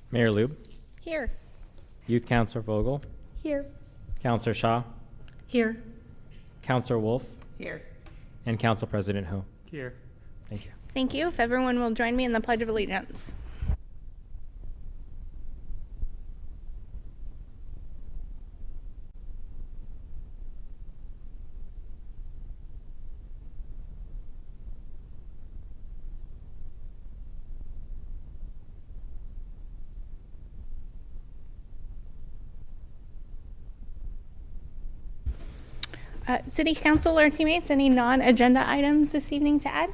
Mayor Lube, Here. Youth Councilor Vogel, Here. Councilor Shaw, Here. Councilor Wolf, Here. and Council President Ho. Here. Thank you. Thank you. If everyone will join me in the Pledge of Allegiance. City Council or teammates, any non-agenda items this evening to add?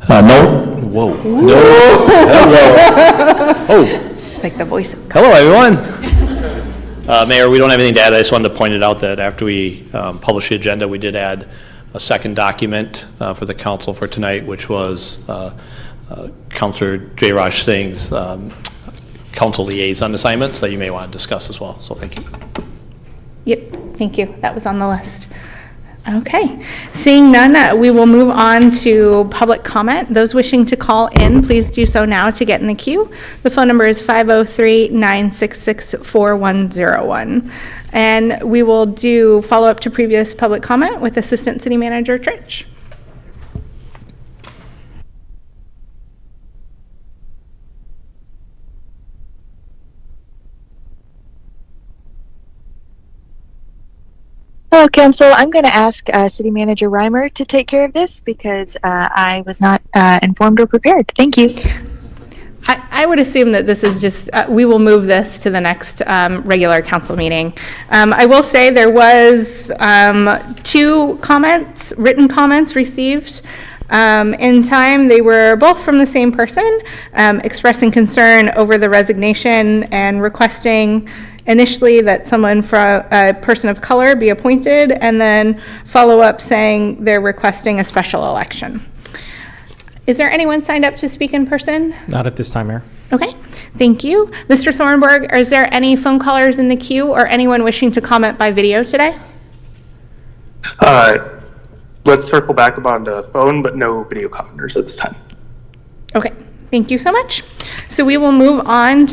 No. Whoa. No. Hello. Oh, It's like the voice of hello, everyone. Mayor, we don't have anything to add. I just wanted to point it out that after we published the agenda, we did add a second document for the council for tonight, which was Councilor Jay Raj Singh's council liaison assignments that you may want to discuss as well. So thank you. Yep, thank you. That was on the list. Okay, seeing none, we will move on to public comment. Those wishing to call in, please do so now to get in the queue. The phone number is 503-966-4101. And we will do follow-up to previous public comment with Assistant City Manager Trich. Hello, Council. I'm going to ask City Manager Reimer to take care of this because I was not informed or prepared. Thank you. I would assume that this is just, we will move this to the next regular council meeting. I will say there was 2 comments, written comments received in time. They were both from the same person, expressing concern over the resignation and requesting initially that someone from a person of color be appointed, and then follow up saying they're requesting a special election. Is there anyone signed up to speak in person? Not at this time, Mayor. Okay, thank you. Mr. Thornburg, is there any phone callers in the queue or anyone wishing to comment by video today? Let's circle back upon the phone, but no video commenters at this time. Okay, thank you so much. So we will move on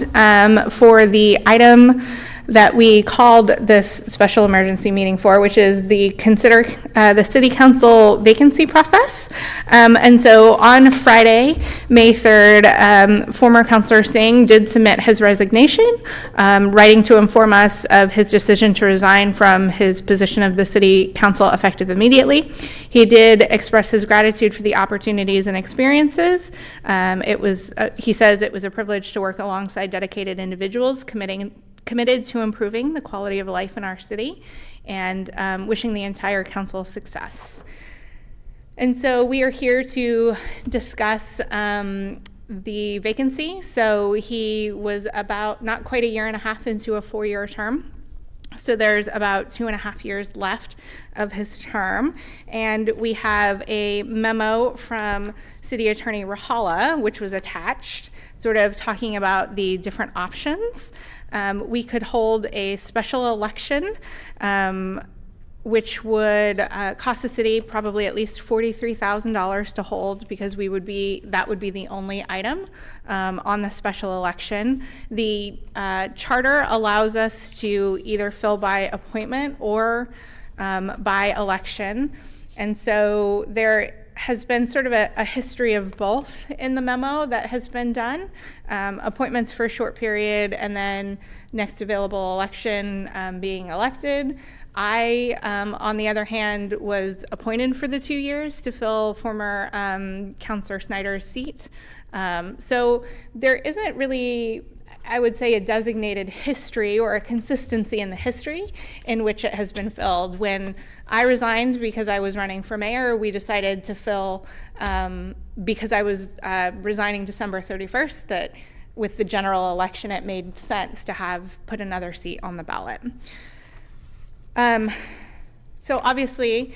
for the item that we called this special emergency meeting for, which is the consider the city council vacancy process. And so on Friday, May 3rd, former Councilor Singh did submit his resignation, writing to inform us of his decision to resign from his position of the city council effective immediately. He did express his gratitude for the opportunities and experiences. He says it was a privilege to work alongside dedicated individuals committed to improving the quality of life in our city, and wishing the entire council success. And so we are here to discuss the vacancy. So he was about not quite a year and a half into a 4-year term. So there's about 2.5 years left of his term. And we have a memo from City Attorney Rahala, which was attached, sort of talking about the different options. We could hold a special election, which would cost the city probably at least $43,000 to hold, because that would be the only item on the special election. The charter allows us to either fill by appointment or by election. And so there has been sort of a history of both in the memo that has been done. Appointments for a short period, and then next available election being elected. I, on the other hand, was appointed for the 2 years to fill former Councilor Snyder's seat. So there isn't really, I would say, a designated history or a consistency in the history in which it has been filled. When I resigned because I was running for mayor, we decided to fill, because I was resigning December 31st, that with the general election it made sense to put another seat on the ballot. So obviously,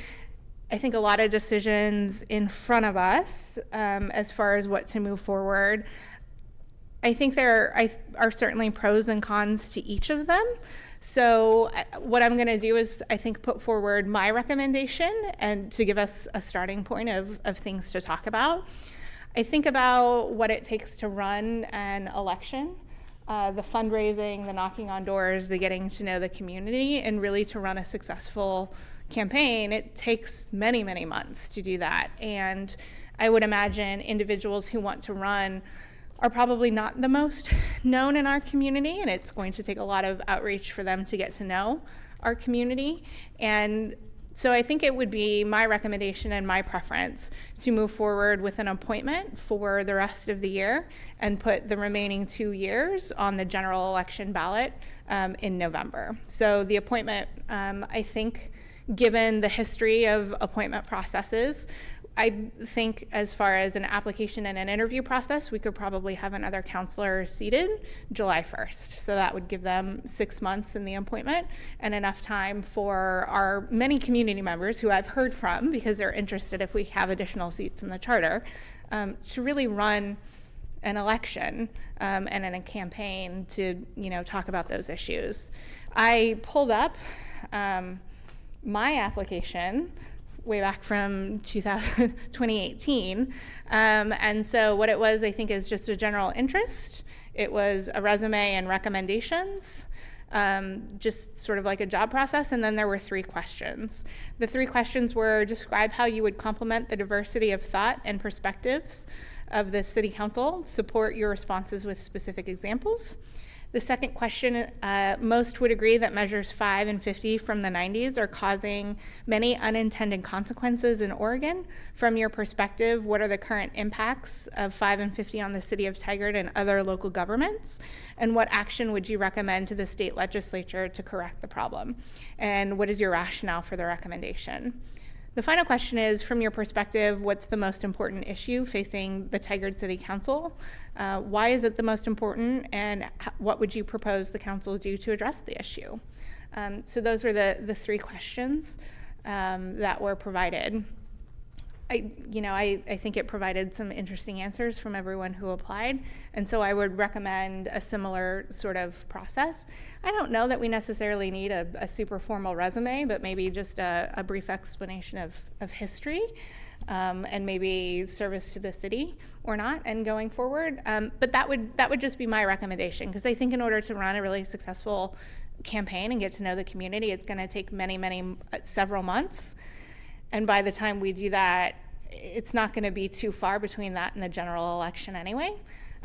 I think a lot of decisions in front of us as far as what to move forward. I think there are certainly pros and cons to each of them. So what I'm going to do is, I think, put forward my recommendation and to give us a starting point of things to talk about. I think about what it takes to run an election, the fundraising, the knocking on doors, the getting to know the community, and really to run a successful campaign, it takes many, many months to do that. And I would imagine individuals who want to run are probably not the most known in our community, and it's going to take a lot of outreach for them to get to know our community. And so I think it would be my recommendation and my preference to move forward with an appointment for the rest of the year and put the remaining 2 years on the general election ballot in November. So the appointment, I think, given the history of appointment processes, I think as far as an application and an interview process, we could probably have another counselor seated July 1st. So that would give them 6 months in the appointment and enough time for our many community members who I've heard from, because they're interested if we have additional seats in the charter, to really run an election and in a campaign to, talk about those issues. I pulled up my application way back from 2018. And so what it was, I think, is just a general interest. It was a resume and recommendations, just sort of like a job process. And then there were 3 questions. The 3 questions were: describe how you would complement the diversity of thought and perspectives of the City Council, support your responses with specific examples. The second question, most would agree that measures 5 and 50 from the 90s are causing many unintended consequences in Oregon. From your perspective, what are the current impacts of 5 and 50 on the city of Tigard and other local governments? And what action would you recommend to the state legislature to correct the problem? And what is your rationale for the recommendation? The final question is, from your perspective, what's the most important issue facing the Tigard City Council? Why is it the most important, and what would you propose the council do to address the issue? So those were the 3 questions that were provided. I think it provided some interesting answers from everyone who applied, and so I would recommend a similar sort of process. I don't know that we necessarily need a super formal resume, but maybe just a brief explanation of history, and maybe service to the city or not, and going forward. But that would just be my recommendation, because I think in order to run a really successful campaign and get to know the community, it's going to take several months. And by the time we do that, it's not going to be too far between that and the general election anyway.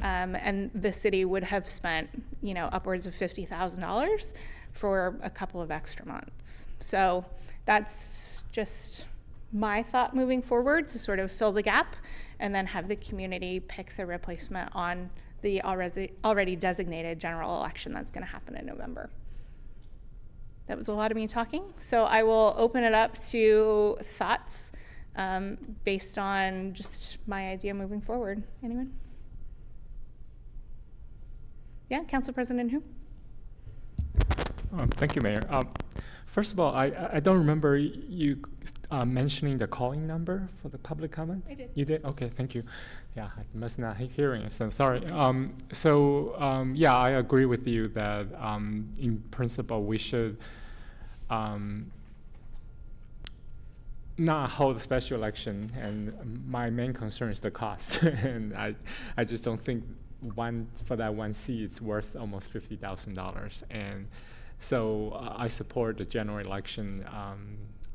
And the city would have spent, upwards of $50,000 for a couple of extra months. So that's just my thought moving forward, to sort of fill the gap and then have the community pick the replacement on the already designated general election that's going to happen in November. That was a lot of me talking, so I will open it up to thoughts based on just my idea moving forward. Anyone? Yeah, Council President Hu? Thank you, Mayor. First of all, I don't remember you mentioning the calling number for the public comment. I did. You did? Okay, thank you. Yeah, I must not hearing it, so sorry. Yeah, I agree with you that in principle we should not hold a special election, and my main concern is the cost. And I just don't think for that one seat it's worth almost $50,000. And so I support the general election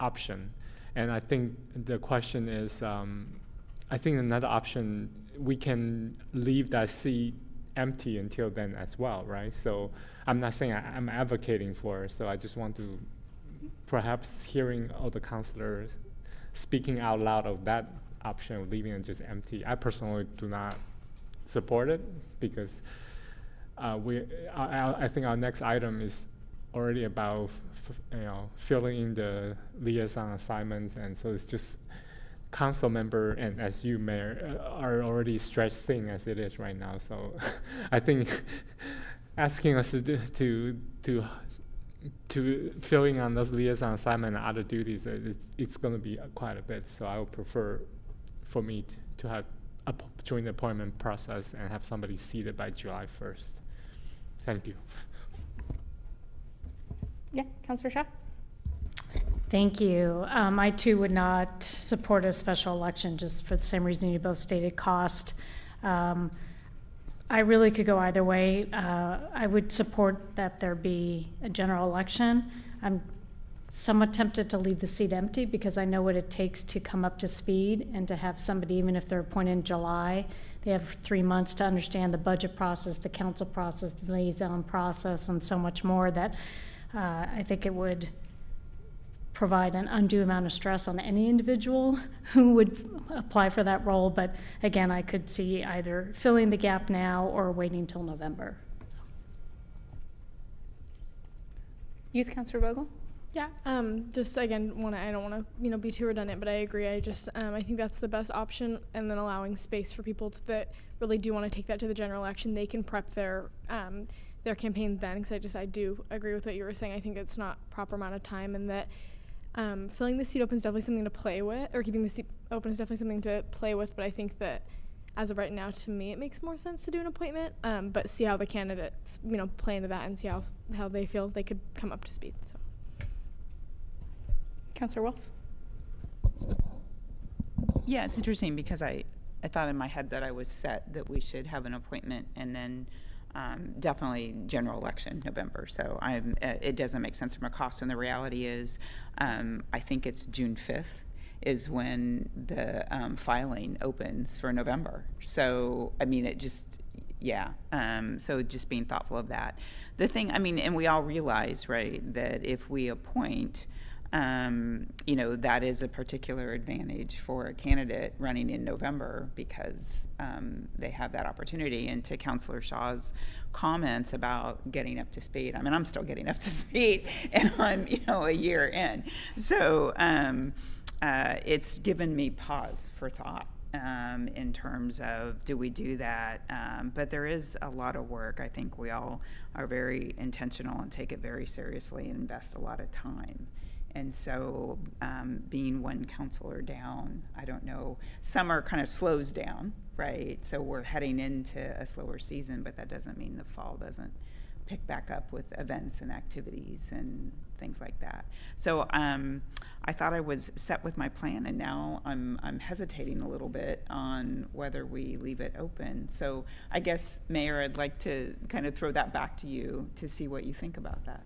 option. And I think the question is, I think another option, we can leave that seat empty until then as well, right? So I'm not saying I'm advocating for it, so I just want to perhaps hearing all the councilors speaking out loud of that option of leaving it just empty. I personally do not support it, because I think our next item is already about filling in the liaison assignments, and so it's just council member and as you, Mayor, are already stretched thin as it is right now. So I think asking us to filling on those liaison assignment and other duties, it's going to be quite a bit. So I would prefer for me to have join the appointment process and have somebody seated by July 1st. Thank you. Yeah, Councilor Shaw? Thank you. I too would not support a special election just for the same reason you both stated, cost. I really could go either way. I would support that there be a general election. I'm somewhat tempted to leave the seat empty because I know what it takes to come up to speed and to have somebody, even if they're appointed in July, they have 3 months to understand the budget process, the council process, the liaison process, and so much more that I think it would provide an undue amount of stress on any individual who would apply for that role. But again, I could see either filling the gap now or waiting till November. Youth Councilor Vogel? Yeah, just again, I don't want to, be too redundant, but I agree. I think that's the best option, and then allowing space for people that really do want to take that to the general election. They can prep their campaign then, because I do agree with what you were saying. I think it's not proper amount of time, and that filling the seat open is definitely something to play with, or keeping the seat open is definitely something to play with. But I think that as of right now, to me, it makes more sense to do an appointment, but see how the candidates, play into that and see how they feel they could come up to speed. So. Councilor Wolf? Yeah, it's interesting because I thought in my head that I was set that we should have an appointment and then definitely general election November. So it doesn't make sense from a cost. And the reality is, I think it's June 5th is when the filing opens for November. So, it just, yeah. So just being thoughtful of that. The thing, and we all realize, right, that if we appoint, that is a particular advantage for a candidate running in November because they have that opportunity. And to Councilor Shaw's comments about getting up to speed, I'm still getting up to speed and I'm, a year in. So it's given me pause for thought in terms of, do we do that? But there is a lot of work. I think we all are very intentional and take it very seriously and invest a lot of time. And so being one counselor down, I don't know, summer kind of slows down, right? So we're heading into a slower season, but that doesn't mean the fall doesn't pick back up with events and activities and things like that. So I thought I was set with my plan, and now I'm hesitating a little bit on whether we leave it open. So I guess, Mayor, I'd like to kind of throw that back to you to see what you think about that.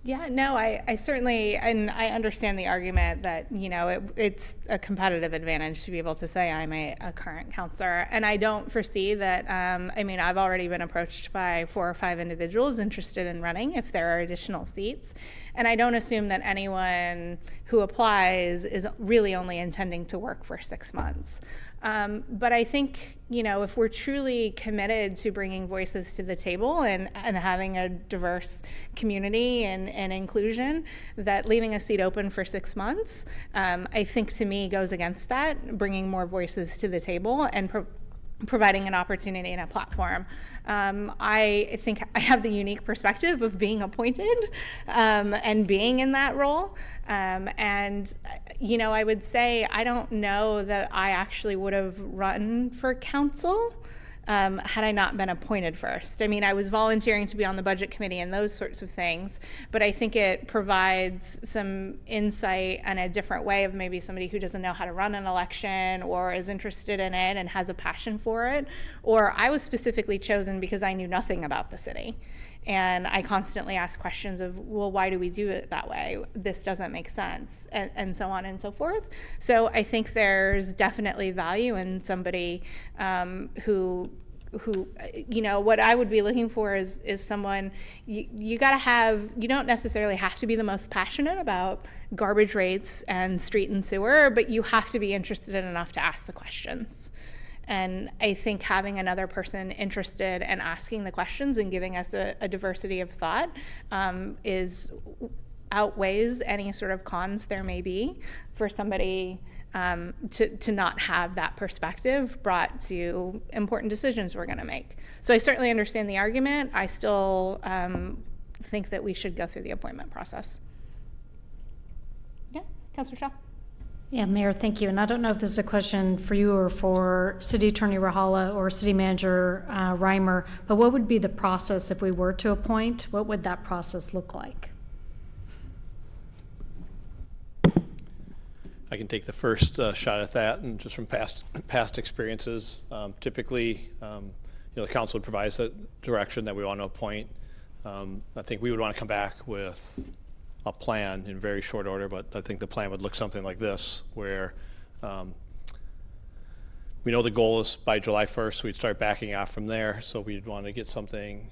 Yeah, no, I certainly, and I understand the argument that, it's a competitive advantage to be able to say I'm a current counselor. And I don't foresee that, I've already been approached by 4 or 5 individuals interested in running if there are additional seats. And I don't assume that anyone who applies is really only intending to work for 6 months. But I think, if we're truly committed to bringing voices to the table and having a diverse community and inclusion, that leaving a seat open for 6 months, I think to me goes against that, bringing more voices to the table and providing an opportunity and a platform. I think I have the unique perspective of being appointed and being in that role. I would say I don't know that I actually would have run for council had I not been appointed first. I was volunteering to be on the budget committee and those sorts of things, but I think it provides some insight and a different way of maybe somebody who doesn't know how to run an election or is interested in it and has a passion for it. Or I was specifically chosen because I knew nothing about the city. And I constantly ask questions of, well, why do we do it that way? This doesn't make sense, and so on and so forth. So I think there's definitely value in somebody who what I would be looking for is someone, you don't necessarily have to be the most passionate about garbage rates and street and sewer, but you have to be interested enough to ask the questions. And I think having another person interested and asking the questions and giving us a diversity of thought outweighs any sort of cons there may be for somebody to not have that perspective brought to important decisions we're going to make. So I certainly understand the argument. I still think that we should go through the appointment process. Yeah, Councilor Shaw. Yeah, Mayor, thank you. And I don't know if this is a question for you or for City Attorney Rahala or City Manager Reimer, but what would be the process if we were to appoint? What would that process look like? I can take the first shot at that, and just from past experiences, typically, the council would provide us a direction that we want to appoint. I think we would want to come back with a plan in very short order, but I think the plan would look something like this, where we know the goal is by July 1st, we'd start backing off from there. So we'd want to get something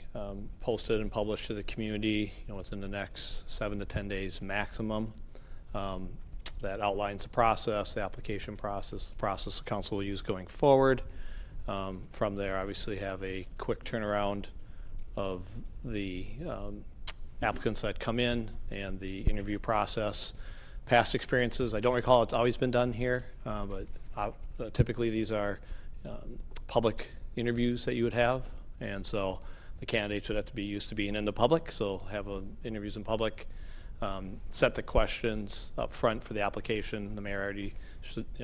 posted and published to the community, within the next 7 to 10 days maximum. That outlines the process, the application process, the process the council will use going forward. From there, obviously have a quick turnaround of the applicants that come in and the interview process. Past experiences, I don't recall it's always been done here, but typically these are public interviews that you would have, and so the candidates would have to be used to being in the public, so have interviews in public, set the questions up front for the application. The mayor already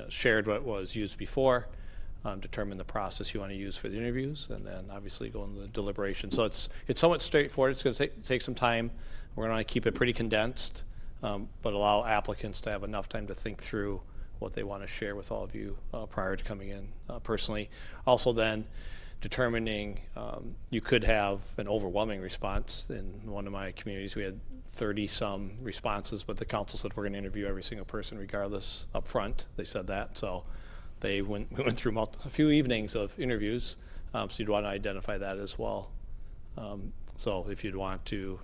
shared what was used before, determine the process you want to use for the interviews, and then obviously go into the deliberation. So it's somewhat straightforward. It's going to take some time. We're going to keep it pretty condensed, but allow applicants to have enough time to think through what they want to share with all of you prior to coming in personally. Also then determining, you could have an overwhelming response. In one of my communities we had 30 some responses, but the council said we're going to interview every single person regardless up front. They said that, so we went through a few evenings of interviews, so you'd want to identify that as well. So if you'd want to,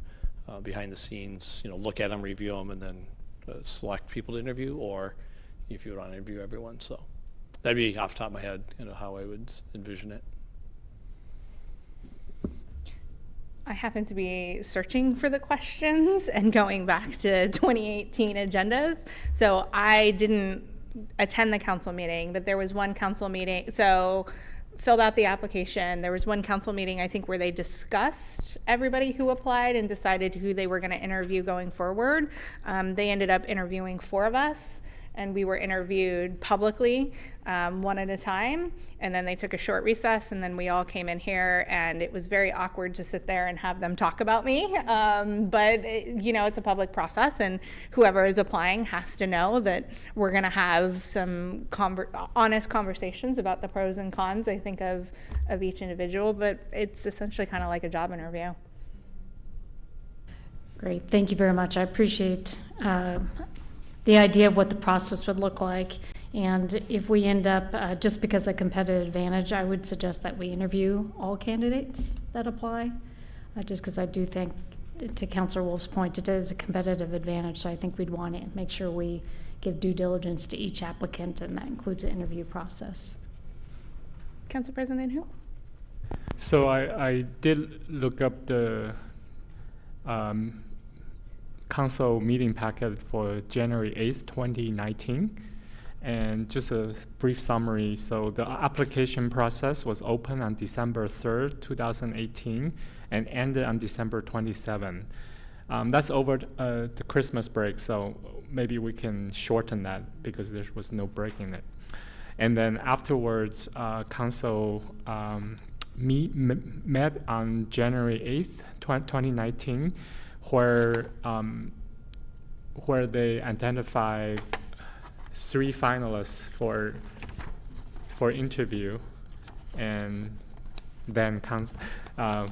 behind the scenes, look at them, review them, and then select people to interview, or if you would want to interview everyone. So that'd be off the top of my head, how I would envision it. I happen to be searching for the questions and going back to 2018 agendas. So I didn't attend the council meeting, but there was one council meeting. So filled out the application. There was one council meeting, I think, where they discussed everybody who applied and decided who they were going to interview going forward. They ended up interviewing 4 of us, and we were interviewed publicly, one at a time, and then they took a short recess, and then we all came in here, and it was very awkward to sit there and have them talk about me. But it's a public process, and whoever is applying has to know that we're going to have some honest conversations about the pros and cons, I think, of each individual. But it's essentially kind of like a job interview. Great, thank you very much. I appreciate the idea of what the process would look like. And if we end up, just because of competitive advantage, I would suggest that we interview all candidates that apply, just because I do think, to Councilor Wolf's point, it is a competitive advantage. So I think we'd want to make sure we give due diligence to each applicant, and that includes the interview process. Council President Hu? So I did look up the council meeting packet for January 8th, 2019. And just a brief summary. So the application process was open on December 3rd, 2018, and ended on December 27th. That's over the Christmas break, so maybe we can shorten that because there was no break in it. And then afterwards, council met on January 8th, 2019, where they identified 3 finalists for interview, and then Councilor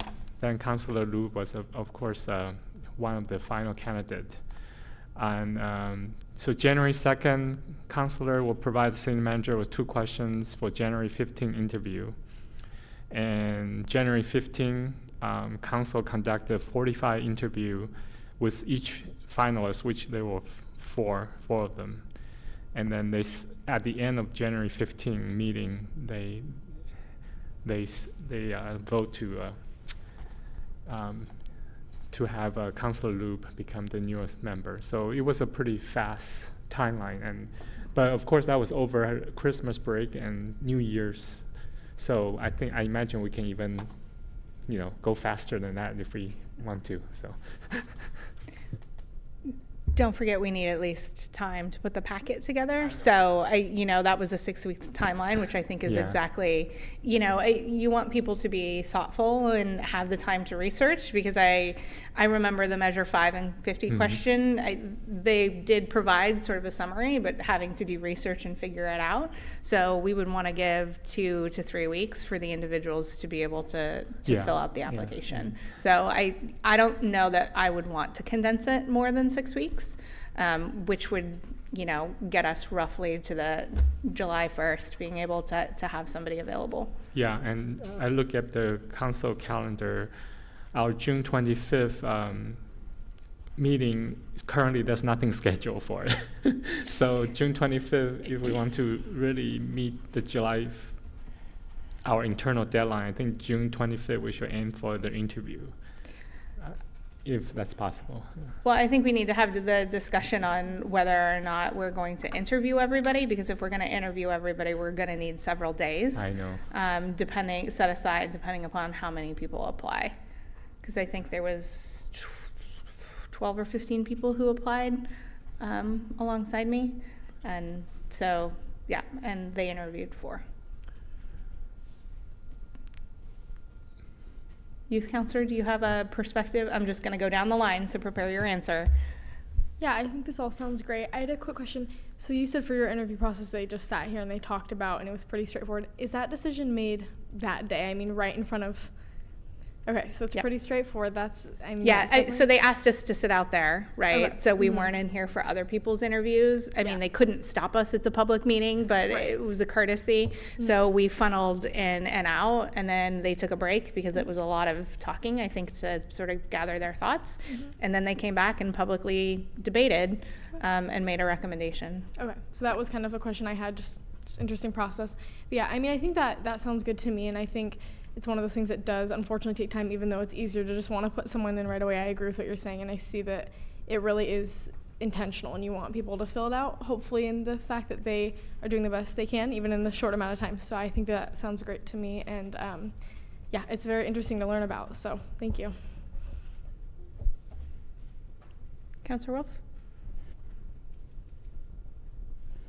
Lu was of course one of the final candidates. And so January 2nd, Councilor will provide the city manager with 2 questions for January 15 interview. And January 15, Council conducted 45 interview with each finalist, which there were 4 of them. And then at the end of January 15 meeting, they vote to have Councilor Lu become the newest member. So it was a pretty fast timeline, but of course that was over Christmas break and New Year's. So I imagine we can even, go faster than that if we want to. So. Don't forget, we need at least time to put the packet together. So that was a 6-week timeline, which I think is Yeah. exactly, you want people to be thoughtful and have the time to research, because I remember the Measure 5 and 50 question. They did provide sort of a summary, but having to do research and figure it out. So we would want to give 2 to 3 weeks for the individuals to be able to Yeah. fill out the Yeah. application. So I don't know that I would want to condense it more than 6 weeks, which would, get us roughly to the July 1st, being able to have somebody available. Yeah, and I look at the council calendar. Our June 25th meeting, currently there's nothing scheduled for it. So June 25th, if we want to really meet the our internal deadline, I think June 25th we should aim for the interview, if that's possible. Well, I think we need to have the discussion on whether or not we're going to interview everybody, because if we're going to interview everybody, we're going to need several days. I know. Depending upon how many people apply. Because I think there was 12 or 15 people who applied alongside me. And so, yeah, and they interviewed 4. Youth counselor, do you have a perspective? I'm just going to go down the line, so prepare your answer. Yeah, I think this all sounds great. I had a quick question. So you said for your interview process, they just sat here and they talked about, and it was pretty straightforward. Is that decision made that day? I mean, right in front of... Okay, so it's Yep. pretty straightforward. Yeah, so they asked us to sit out there, right? Okay. So we weren't in here for other people's interviews. I mean, they couldn't stop us. It's a public meeting, but it was a courtesy. So we funneled in and out, and then they took a break because it was a lot of talking, I think, to sort of gather their thoughts. And then they came back and publicly debated and made a recommendation. Okay, so that was kind of a question I had, just interesting process. But yeah, I mean, I think that sounds good to me, and I think it's one of those things that does unfortunately take time, even though it's easier to just want to put someone in right away. I agree with what you're saying, and I see that it really is intentional, and you want people to fill it out, hopefully in the fact that they are doing the best they can, even in the short amount of time. So I think that sounds great to me, and yeah, it's very interesting to learn about, so thank you. Councilor Wolf?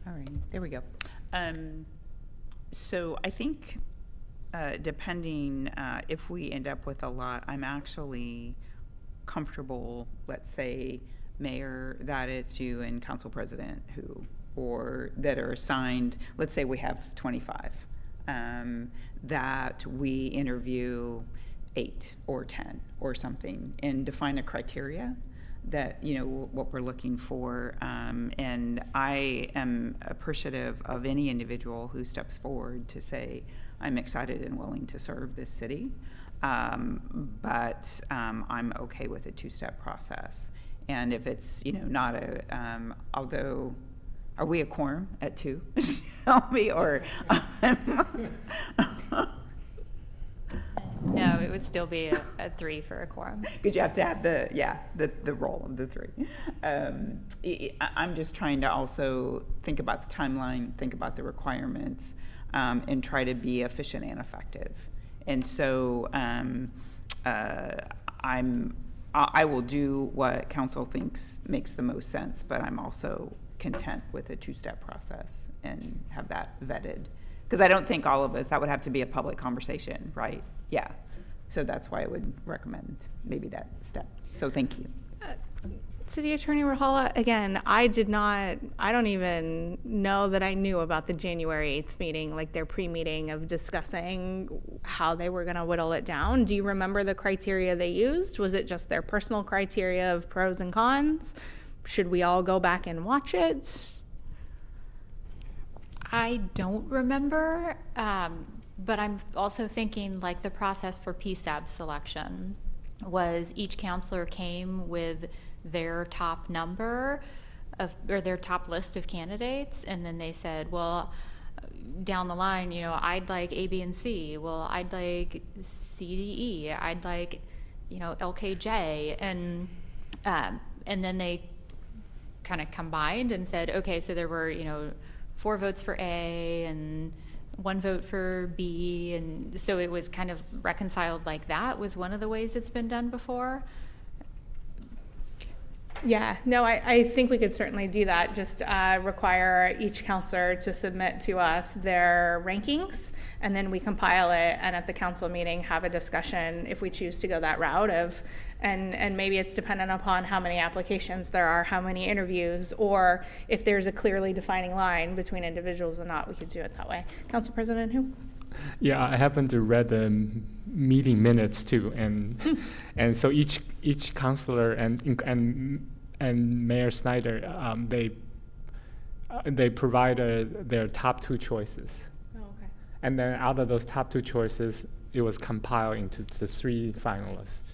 All right, there we go. So I think depending if we end up with a lot, I'm actually comfortable, let's say, Mayor, that it's you and Council President or that are assigned, let's say we have 25, that we interview 8 or 10 or something and define a criteria that, what we're looking for. And I am appreciative of any individual who steps forward to say, I'm excited and willing to serve this city, but I'm okay with a 2-step process. And if it's, not although, are we a quorum at 2? Tell me, or? No, it would still be a 3 for a quorum. Because you have to have the role of the 3. I'm just trying to also think about the timeline, think about the requirements, and try to be efficient and effective. And so I will do what council thinks makes the most sense, but I'm also content with a 2-step process and have that vetted. Because I don't think all of us, that would have to be a public conversation, right? Yeah. So that's why I would recommend maybe that step. So thank you. City Attorney Rahala, again, I don't even know that I knew about the January 8th meeting, like their pre-meeting of discussing how they were going to whittle it down. Do you remember the criteria they used? Was it just their personal criteria of pros and cons? Should we all go back and watch it? I don't remember, but I'm also thinking like the process for PSAB selection was each counselor came with their top number or their top list of candidates, and then they said, well, down the line, I'd like A, B, and C. Well, I'd like C, D, E. I'd like, LKJ, and then they kind of combined and said, okay, so there were 4 votes for A and 1 vote for B, and so it was kind of reconciled like that. Was one of the ways it's been done before. Yeah, no, I think we could certainly do that. Just require each counselor to submit to us their rankings, and then we compile it, and at the council meeting have a discussion if we choose to go that route of, and maybe it's dependent upon how many applications there are, how many interviews, or if there's a clearly defining line between individuals and not, we could do it that way. Council President Hu? Yeah, I happened to read the meeting minutes too, and so each counselor and Mayor Snyder, they provided their top 2 choices. Oh, okay. And then out of those top 2 choices, it was compiled into the 3 finalists.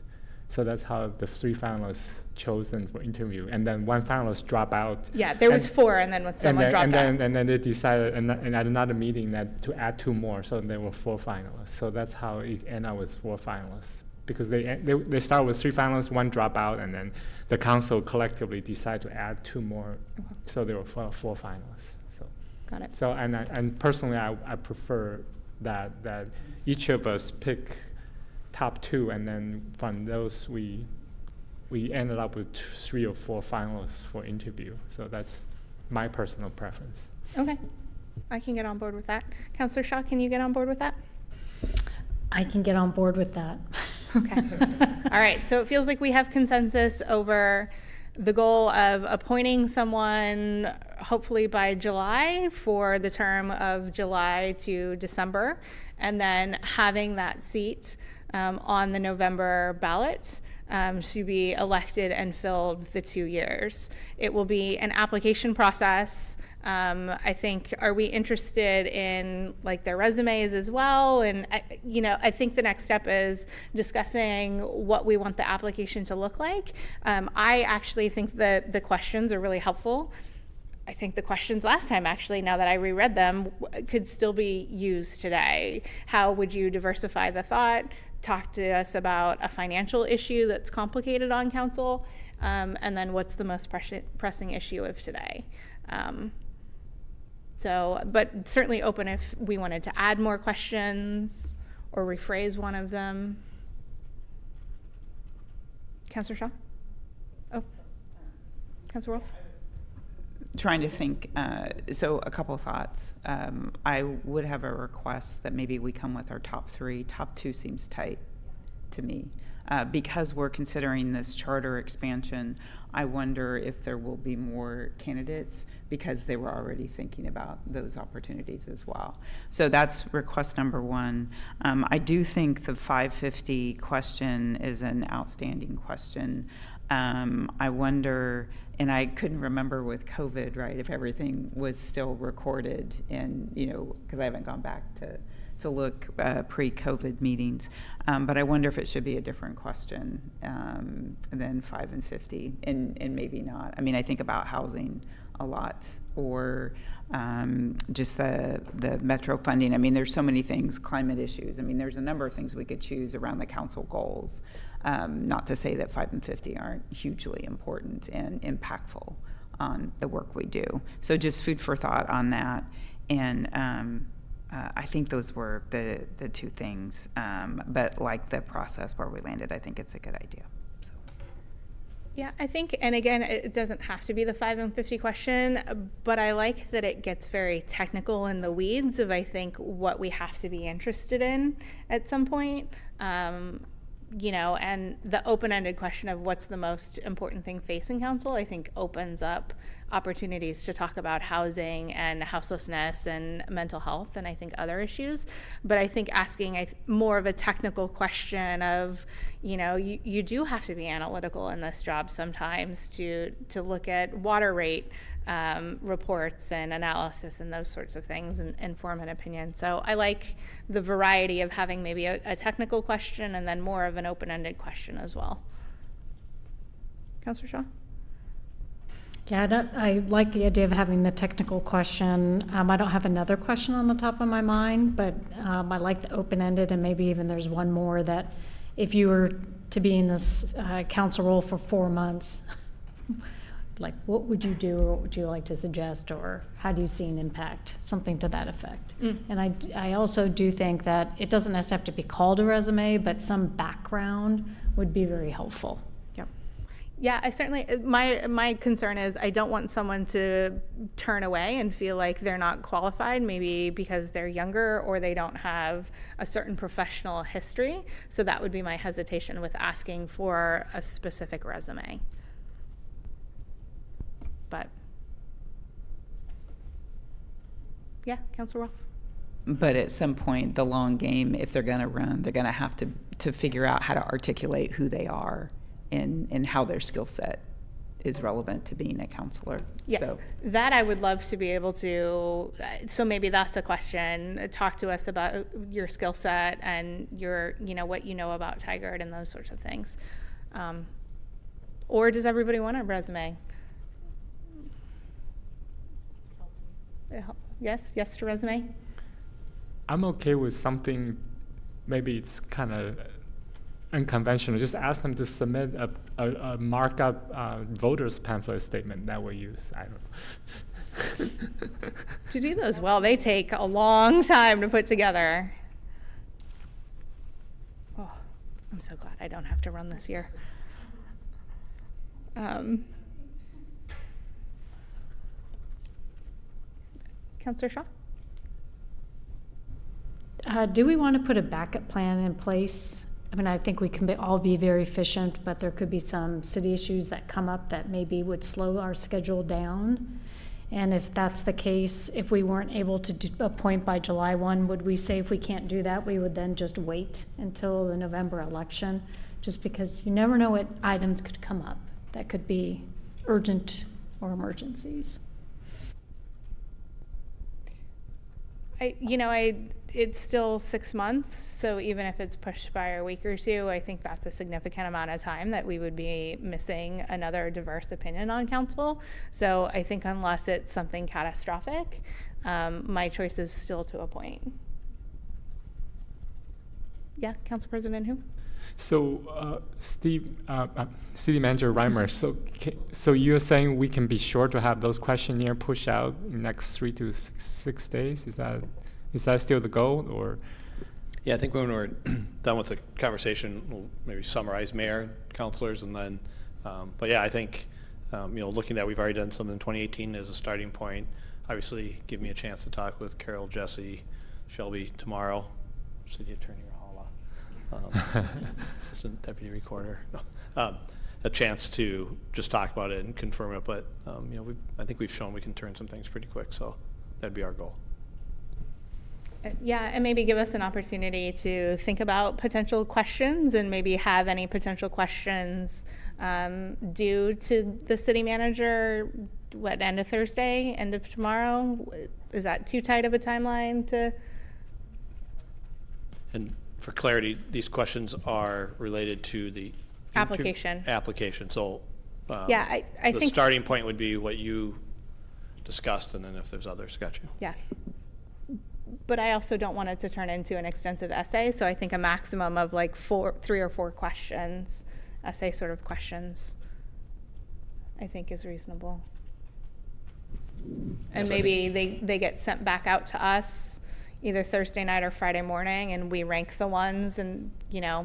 So that's how the 3 finalists chosen for interview. And then 1 finalist dropped out. Yeah, there was 4, and then when someone dropped out. And then they decided, and at another meeting, that to add 2 more. So there were 4 finalists. So that's how it ended up with 4 finalists. Because they start with 3 finalists, 1 drop out, and then the council collectively decided to add 2 more. Okay. So there were 4 finalists. So. Got it. So and personally, I prefer that each of us pick top 2, and then from those we ended up with 3 or 4 finalists for interview. So that's my personal preference. Okay, I can get on board with that. Councillor Shaw, can you get on board with that? I can get on board with that. Okay. All right, so it feels like we have consensus over the goal of appointing someone hopefully by July for the term of July to December, and then having that seat on the November ballot to be elected and filled the 2 years. It will be an application process. I think, are we interested in like their resumes as well? And I think the next step is discussing what we want the application to look like. I actually think that the questions are really helpful. I think the questions last time, actually, now that I reread them, could still be used today. How would you diversify the thought? Talk to us about a financial issue that's complicated on council, and then what's the most pressing issue of today. But certainly open if we wanted to add more questions or rephrase one of them. Councillor Shaw? Oh, Councillor Wolf? Trying to think, so a couple thoughts. I would have a request that maybe we come with our top 3. Top 2 seems tight to me. Because we're considering this charter expansion, I wonder if there will be more candidates because they were already thinking about those opportunities as well. So that's request number 1. I do think the 550 question is an outstanding question. I wonder, and I couldn't remember with COVID, right, if everything was still recorded, and, because I haven't gone back to look pre-COVID meetings, but I wonder if it should be a different question than 5 and 50, and maybe not. I mean, I think about housing a lot, or just the metro funding. I mean, there's so many things, climate issues. I mean, there's a number of things we could choose around the council goals. Not to say that 5 and 50 aren't hugely important and impactful on the work we do. So just food for thought on that. And I think those were the 2 things. But like the process where we landed, I think it's a good idea. Yeah, I think, and again, it doesn't have to be the 5 and 50 question, but I like that it gets very technical in the weeds of, I think, what we have to be interested in at some point. And the open-ended question of what's the most important thing facing council, I think opens up opportunities to talk about housing and houselessness and mental health and I think other issues. But I think asking more of a technical question of, you do have to be analytical in this job sometimes to look at water rate reports and analysis and those sorts of things and form an opinion. So I like the variety of having maybe a technical question and then more of an open-ended question as well. Councillor Shaw? Yeah, I like the idea of having the technical question. I don't have another question on the top of my mind, but I like the open-ended, and maybe even there's one more that if you were to be in this council role for 4 months, like what would you do, or what would you like to suggest, or how do you see an impact, something to that effect. And I also do think that it doesn't necessarily have to be called a resume, but some background would be very helpful. Yeah, I certainly, my concern is I don't want someone to turn away and feel like they're not qualified, maybe because they're younger or they don't have a certain professional history. So that would be my hesitation with asking for a specific resume. But, yeah, Councilor Rolfe. But at some point, the long game, if they're going to run, they're going to have to figure out how to articulate who they are and how their skill set is relevant to being a counselor. Yes, So, that I would love to be able to, so maybe that's a question. Talk to us about your skill set and your, what you know about Tigard and those sorts of things. Or does everybody want a resume? Yes to resume? I'm okay with something, maybe it's kind of unconventional. Just ask them to submit a markup voters pamphlet statement that we use. I don't know. To do those well, they take a long time to put together. Oh, I'm so glad I don't have to run this year. Councillor Shaw? Do we want to put a backup plan in place? I mean, I think we can all be very efficient, but there could be some city issues that come up that maybe would slow our schedule down. And if that's the case, if we weren't able to appoint by July 1, would we say if we can't do that, we would then just wait until the November election? Just because you never know what items could come up that could be urgent or emergencies. It's still 6 months, so even if it's pushed by a week or two, I think that's a significant amount of time that we would be missing another diverse opinion on council. So I think unless it's something catastrophic, my choice is still to appoint. Yeah, Council President who? So, Steve, City Manager Reimer, so you're saying we can be sure to have those questionnaire pushed out in next 3 to 6 days? Is that still the goal, or? Yeah, I think when we're done with the conversation, we'll maybe summarize mayor, councilors, and then, but yeah, I think, looking that we've already done something in 2018 as a starting point, obviously give me a chance to talk with Carol, Jesse, Shelby tomorrow, City Attorney Rahalla, Assistant Deputy Recorder, a chance to just talk about it and confirm it, but, I think we've shown we can turn some things pretty quick, so that'd be our goal. Yeah, and maybe give us an opportunity to think about potential questions and maybe have any potential questions due to the city manager, end of Thursday, end of tomorrow? Is that too tight of a timeline to? And for clarity, these questions are related to the application. Application. So yeah, I the think starting point would be what you discussed, and then if there's others, got you. Yeah. But I also don't want it to turn into an extensive essay, so I think a maximum of like 3 or 4 questions, essay sort of questions, I think is reasonable. And maybe they get sent back out to us either Thursday night or Friday morning, and we rank the ones, and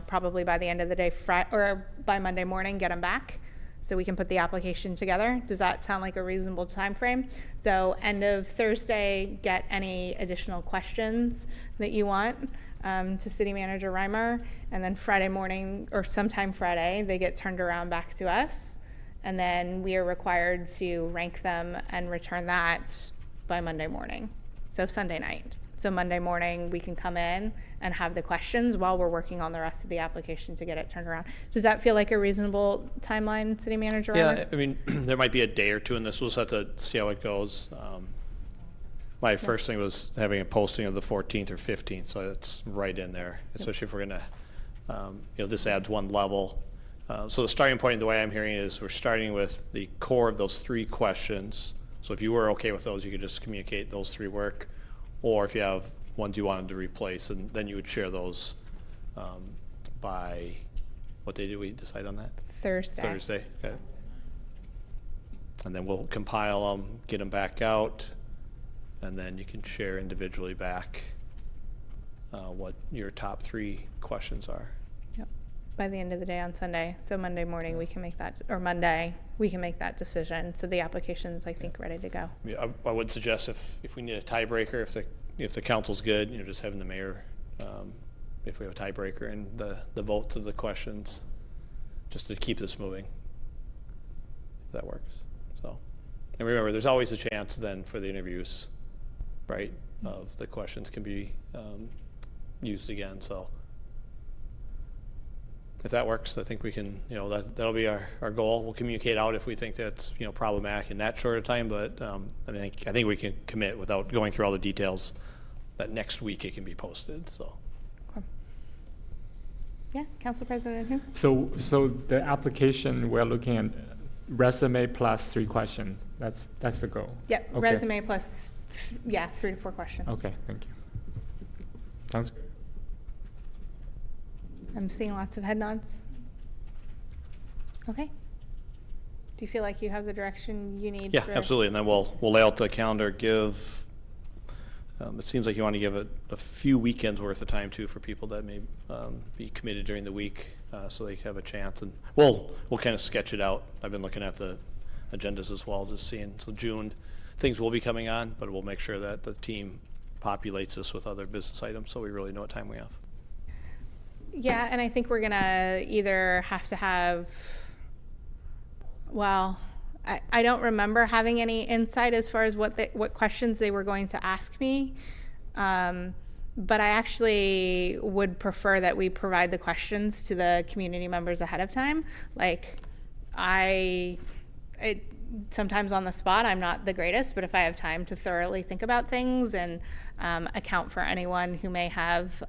probably by the end of the day, or by Monday morning, get them back, so we can put the application together. Does that sound like a reasonable time frame? So end of Thursday, get any additional questions that you want to City Manager Reimer, and then Friday morning or sometime Friday, they get turned around back to us, and then we are required to rank them and return that by Monday morning, so Sunday night. So Monday morning, we can come in and have the questions while we're working on the rest of the application to get it turned around. Does that feel like a reasonable timeline, City Manager? Yeah, I mean, there might be a day or two in this. We'll just have to see how it goes. My first thing was having a posting of the 14th or 15th, so it's right in there, especially if we're going to, this adds one level. So the starting point, the way I'm hearing it, is we're starting with the core of those 3 questions. So if you were okay with those, you could just communicate those 3 work. Or if you have ones you wanted to replace, and then you would share those by, what day did we decide on that? Thursday, okay. And then we'll compile them, get them back out, and then you can share individually back what your top 3 questions are. Yep. by the end of the day on Sunday. So Monday morning we can make that, or Monday, we can make that decision. So the application's, I think, ready to go. Yeah, I would suggest if we need a tiebreaker, if the council's good, just having the mayor, if we have a tiebreaker and the votes of the questions, just to keep this moving, if that works. So, and remember, there's always a chance then for the interviews, right, of the questions can be used again. So if that works, I think we can, that'll be our goal. We'll communicate out if we think that's, problematic in that short of time, but I think we can commit without going through all the details that next week it can be posted, so. Okay. Yeah, Council President Hu? So the application, we're looking at resume plus 3 questions. That's the goal. Yep, Okay. resume plus, 3 to 4 questions. Okay, thank you. Sounds good. I'm seeing lots of head nods. Okay. Do you feel like you have the direction you need? Yeah, for- absolutely, and then we'll lay out the calendar, it seems like you want to give it a few weekends worth of time too for people that may be committed during the week, so they have a chance, and we'll kind of sketch it out. I've been looking at the agendas as well, just seeing, so June, things will be coming on, but we'll make sure that the team populates this with other business items so we really know what time we have. Yeah, and I think we're gonna either have to have, well, I don't remember having any insight as far as what questions they were going to ask me. But I actually would prefer that we provide the questions to the community members ahead of time. Like, sometimes on the spot, I'm not the greatest, but if I have time to thoroughly think about things and account for anyone who may have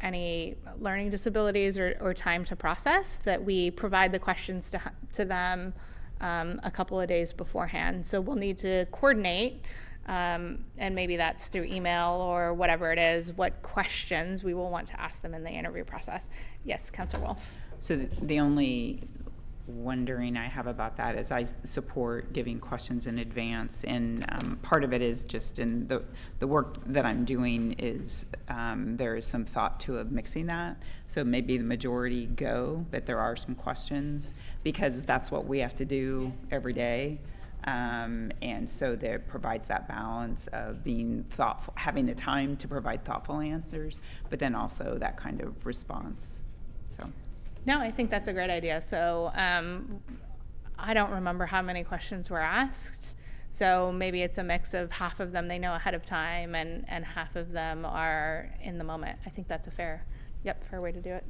any learning disabilities or time to process, that we provide the questions to them a couple of days beforehand. So we'll need to coordinate, and maybe that's through email or whatever it is, what questions we will want to ask them in the interview process. Yes, Councilor Wolf. So the only wondering I have about that is I support giving questions in advance, and part of it is just in the work that I'm doing is there is some thought to of mixing that. So maybe the majority go, but there are some questions because that's what we have to do every day. And so that provides that balance of being thoughtful, having the time to provide thoughtful answers, but then also that kind of response. So. No, I think that's a great idea. So I don't remember how many questions were asked. So maybe it's a mix of half of them they know ahead of time and half of them are in the moment. I think that's a fair way to do it.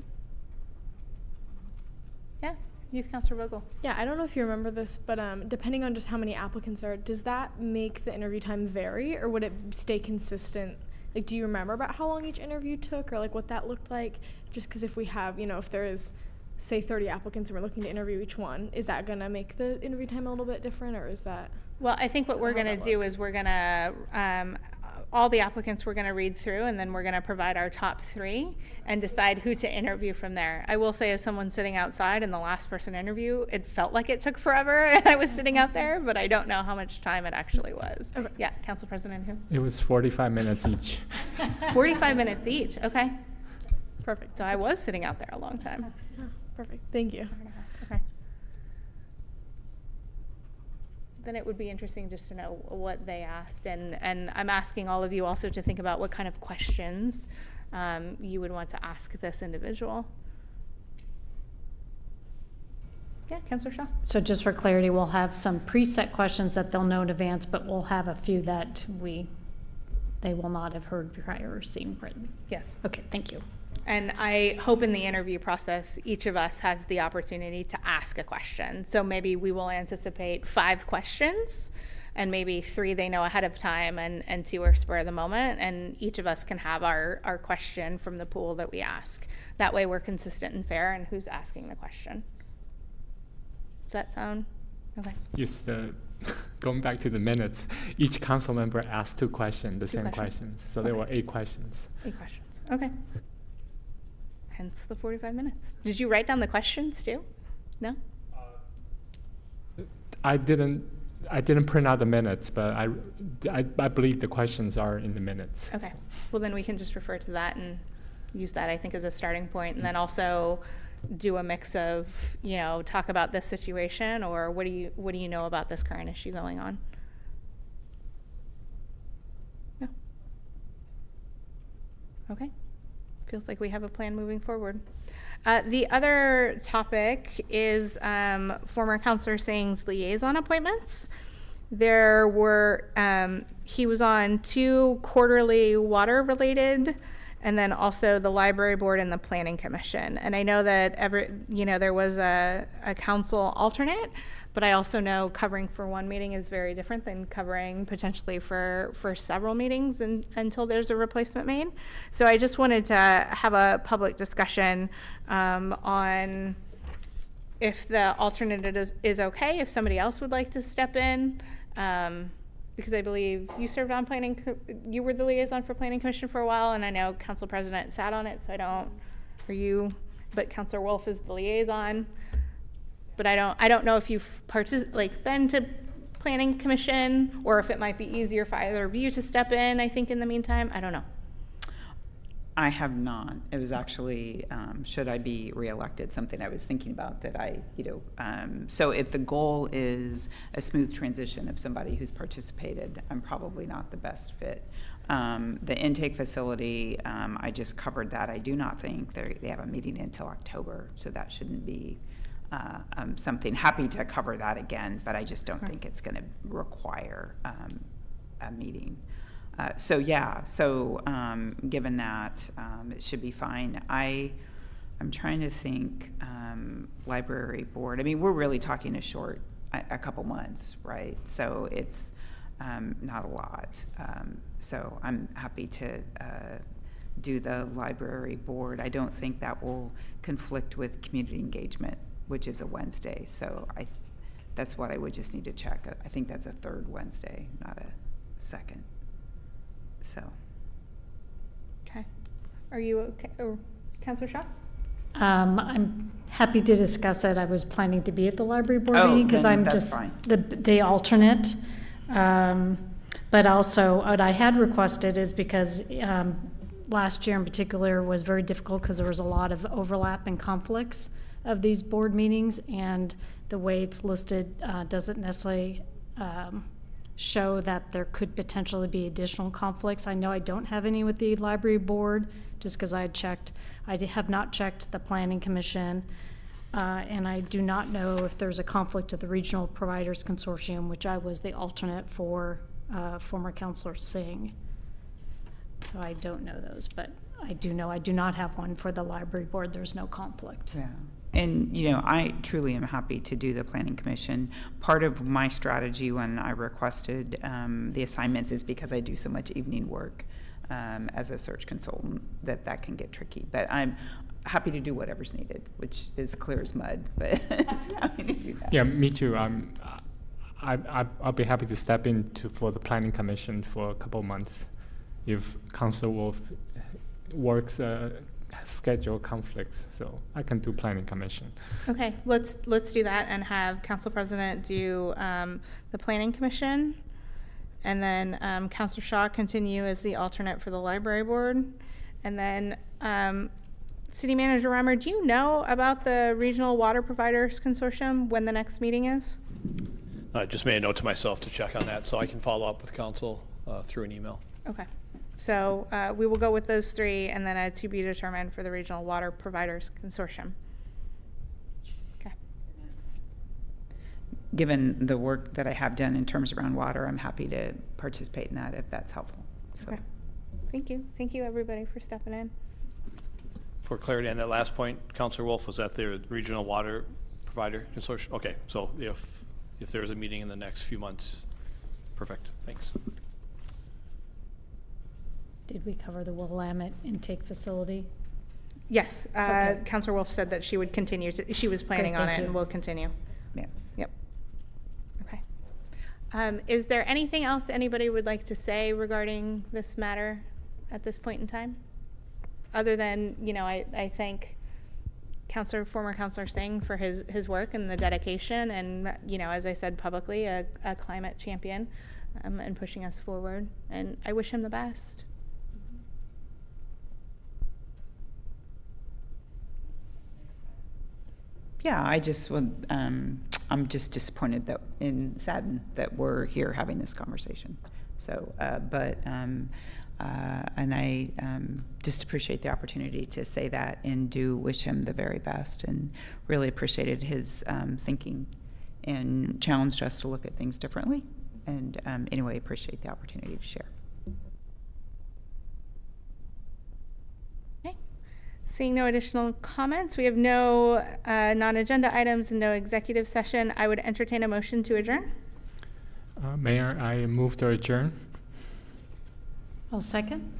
Yeah, Youth Councilor Vogel. Yeah, I don't know if you remember this, but depending on just how many applicants are, does that make the interview time vary, or would it stay consistent? Like, do you remember about how long each interview took, or like what that looked like? Just because if we have, if there is, say, 30 applicants and we're looking to interview each one, is that going to make the interview time a little bit different, or is that? Well, I think what we're going to do is we're going to, all the applicants we're going to read through, and then we're going to provide our top 3 and decide who to interview from there. I will say, as someone sitting outside in the last person interview, it felt like it took forever and I was sitting out there, but I don't know how much time it actually was. Okay. Yeah, Council President Hu? It was 45 minutes each. 45 minutes each, okay. Perfect. So I was sitting out there a long time. Oh, perfect. Thank you. Okay. Then it would be interesting just to know what they asked, and I'm asking all of you also to think about what kind of questions you would want to ask this individual. Yeah, Councilor Shaw. So just for clarity, we'll have some preset questions that they'll know in advance, but we'll have a few that they will not have heard prior or seen written. Yes. Okay, thank you. And I hope in the interview process, each of us has the opportunity to ask a question. So maybe we will anticipate 5 questions, and maybe 3 they know ahead of time, and 2 are spur of the moment, and each of us can have our question from the pool that we ask. That way we're consistent and fair in who's asking the question. Does that sound okay? Yes, going back to the minutes, each council member asked 2 questions, the same questions. questions. So there were 8 questions. 8 questions, okay. Hence the 45 minutes. Did you write down the questions too? No? I didn't print out the minutes, but I believe the questions are in the minutes. Okay. Well, then we can just refer to that and use that, I think, as a starting point, and then also do a mix of, you know, talk about this situation, or what do you know about this current issue going on? No. Okay. Feels like we have a plan moving forward. The other topic is former Councilor Singh's liaison appointments. There were, he was on 2 quarterly water-related, and then also the library board and the planning commission. And I know that there was a council alternate, but I also know covering for one meeting is very different than covering potentially for several meetings until there's a replacement made. So I just wanted to have a public discussion on if the alternate is okay, if somebody else would like to step in. Because I believe you served on you were the liaison for planning commission for a while, and I know council president sat on it, so but Councilor Wolf is the liaison. But I don't know if you've been to planning commission, or if it might be easier for either of you to step in, I think, in the meantime. I don't know. I have not. It was actually, should I be reelected, something I was thinking about that so if the goal is a smooth transition of somebody who's participated, I'm probably not the best fit. The intake facility, I just covered that. I do not think they have a meeting until October, so that shouldn't be something. Happy to cover that again, but I just don't think it's going to require a meeting. Given that, it should be fine. I'm trying to think, library board, I mean, we're really talking a couple months, right? So it's not a lot. So I'm happy to do the library board. I don't think that will conflict with community engagement, which is a Wednesday. So that's what I would just need to check. I think that's a 3rd Wednesday, not a 2nd. So. Okay. Are you okay? Or Councilor Shaw? I'm happy to discuss it. I was planning to be at the library board Oh, meeting because then I'm that's just fine. the alternate. But also what I had requested is because last year in particular was very difficult because there was a lot of overlap and conflicts of these board meetings, and the way it's listed doesn't necessarily show that there could potentially be additional conflicts. I know I don't have any with the library board, just because I checked. I have not checked the planning commission, and I do not know if there's a conflict with the Regional Providers Consortium, which I was the alternate for former Councilor Singh. So I don't know those, but I do know I do not have one for the library board. There's no conflict. Yeah. And, I truly am happy to do the planning commission. Part of my strategy when I requested the assignments is because I do so much evening work as a search consultant that can get tricky. But I'm happy to do whatever's needed, which is clear as mud, but happy to do that. Yeah, me too. I'll be happy to step in for the planning commission for a couple months if Councilor Wolf works schedule conflicts, so I can do planning commission. Okay, let's do that and have council president do the planning commission, and then Councilor Shaw continue as the alternate for the library board, and then City Manager Reimer, do you know about the Regional Water Providers Consortium, when the next meeting is? I just made a note to myself to check on that, so I can follow up with council through an email. Okay. So we will go with those 3, and then a to be determined for the Regional Water Providers Consortium. Okay. Given the work that I have done in terms around water, I'm happy to participate in that if that's helpful. So. Okay. Thank you. Thank you, everybody, for stepping in. For clarity on that last point, Councilor Wolf, was that the Regional Water Provider Consortium? Okay, so if there's a meeting in the next few months, perfect, thanks. Did we cover the Willamette intake facility? Yes, Okay. Councilor Wolf said that she would continue to, she was planning Great, on thank it and you. will continue. Yeah. Yep. Okay. Is there anything else anybody would like to say regarding this matter at this point in time? Other than, I thank former Councilor Singh for his work and the dedication, and, as I said publicly, a climate champion, and pushing us forward. And I wish him the best. yeah, I just would, I'm just disappointed that, and saddened that we're here having this conversation. So, and I just appreciate the opportunity to say that and do wish him the very best, and really appreciated his thinking and challenged us to look at things differently. And anyway, appreciate the opportunity to share. Okay. Seeing no additional comments, we have no non-agenda items and no executive session. I would entertain a motion to adjourn. Mayor, I move to adjourn. I'll second.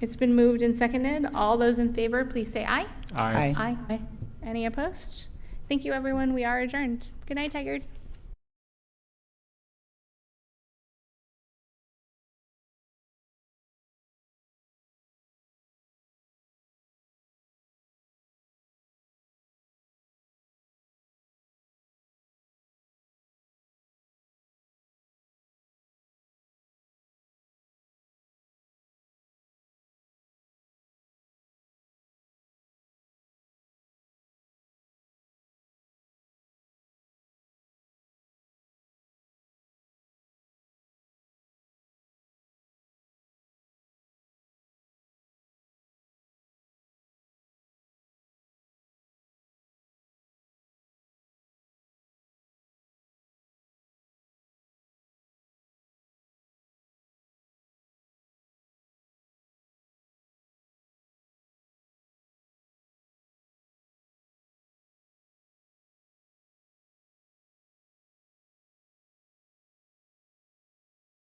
It's been moved and seconded. All those in favor, please say aye. Aye. Aye. Any opposed? Thank you, everyone. We are adjourned. Good night, Tigard.